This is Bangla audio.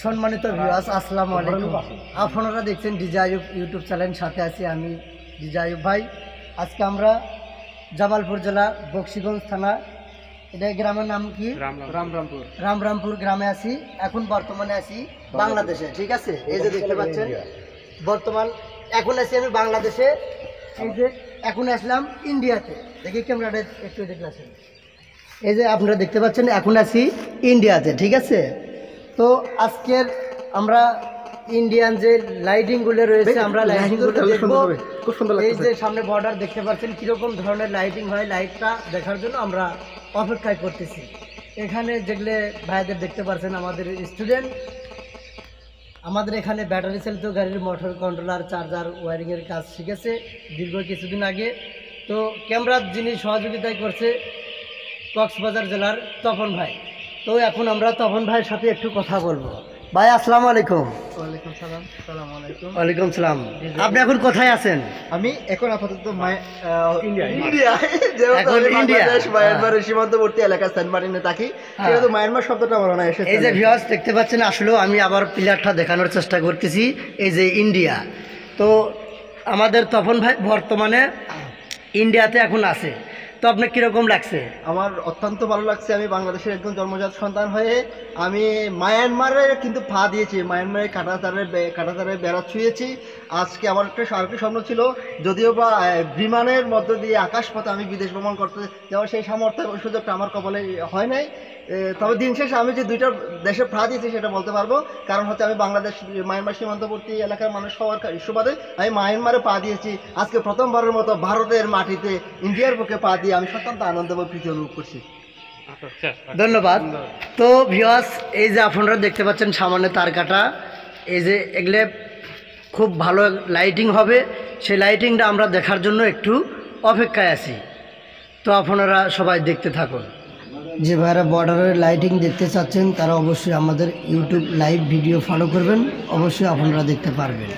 সম্মানিত ভিউয়ার্স, আসসালামু আলাইকুম। আপনারা দেখছেন ডিজে আইয়ুব ইউটিউব চ্যানেল, সাথে আছি আমি ডিজে আইয়ুব ভাই। আজকে আমরা জামালপুর জেলা বক্সিগঞ্জ থানা, এটা গ্রামের নাম কি? রামরামপুর গ্রামে আছি। এখন বর্তমানে আছি বাংলাদেশে, ঠিক আছে? এই যে দেখতে পাচ্ছেন এখন আছি আমি বাংলাদেশে। এই যে এখন আসলাম ইন্ডিয়াতে, দেখি ক্যামেরাটা একটু দেখলে আসেন। এই যে আপনারা দেখতে পাচ্ছেন এখন আছি ইন্ডিয়াতে, ঠিক আছে? তো আজকের আমরা ইন্ডিয়ান যে লাইটিংগুলো রয়েছে, আমরা লাইটিংগুলো দেখবো। খুব সুন্দর লাগছে। এই যে সামনে বর্ডার দেখতে পাচ্ছেন কীরকম ধরনের লাইটিং হয়, লাইটটা দেখার জন্য আমরা অপেক্ষায় করতেছি। এখানে যেগুলো ভাইদের দেখতে পাচ্ছেন আমাদের স্টুডেন্ট, আমাদের এখানে ব্যাটারি চালিত গাড়ির মোটর কন্ট্রোলার, চার্জার, ওয়ারিংয়ের কাজ শিখেছে দীর্ঘ কিছুদিন আগে। তো ক্যামেরার যিনি সহযোগিতায় করছে কক্সবাজার জেলার তপন ভাই। তো এখন আমরা তপন ভাইয়ের সাথে একটু কথা বলবো। ভাই আসসালামু আলাইকুম। ওয়ালাইকুম সালাম। আসসালামু আলাইকুম। ওয়ালাইকুম সালাম। আপনি এখন কোথায় আছেন? আমি এখন আপাতত ইন্ডিয়া, মায়ানমারের সীমান্তবর্তী এলাকা সেন্ট মার্টিনে থাকি। সেহেতু মায়ানমার শব্দটা আমার মনে এসেছে। এই যে ভিউয়ার্স দেখতে পাচ্ছেন, আসলেও আমি আবার প্লেয়ারটা দেখানোর চেষ্টা করতেছি। এই যে ইন্ডিয়া, তো আমাদের তপন ভাই বর্তমানে ইন্ডিয়াতে এখন আছে। তো আপনার কীরকম লাগছে? আমার অত্যন্ত ভালো লাগছে। আমি বাংলাদেশের একজন জন্মজাত সন্তান হয়ে আমি মায়ানমারে কিন্তু পা দিয়েছি, মায়ানমারের কাঁটাতারের বেড়া ছুঁয়েছি। আজকে আমার আরেকটা স্বপ্ন ছিল, যদিও বা বিমানের মধ্য দিয়ে আকাশপথে আমি বিদেশ ভ্রমণ করতে যাওয়ার সেই সামর্থ্য এবং সুযোগটা আমার কপালে হয় নাই। তবে দিন শেষে আমি যে দুইটা দেশে পা দিয়েছি সেটা বলতে পারবো, কারণ হচ্ছে আমি বাংলাদেশ মায়ানমার সীমান্তবর্তী এলাকার মানুষ হওয়ার সুবাদে আমি মায়ানমারে পা দিয়েছি। আজকে প্রথমবারের মতো ভারতের মাটিতে ইন্ডিয়ার বুকে পা দিয়ে আমি অত্যন্ত আনন্দ এবং প্রীতি অনুভব করছি। ধন্যবাদ। তো ভিউয়ার্স, এই যে আপনারা দেখতে পাচ্ছেন সামনে তার কাটা, এই যে এগুলো খুব ভালো লাইটিং হবে, সেই লাইটিংটা আমরা দেখার জন্য একটু অপেক্ষায় আছি। তো আপনারা সবাই দেখতে থাকুন। যে ভাইরা বর্ডারের লাইটিং দেখতে চাচ্ছেন তারা অবশ্যই আমাদের ইউটিউব লাইভ ভিডিও ফলো করবেন, অবশ্যই আপনারা দেখতে পারবেন।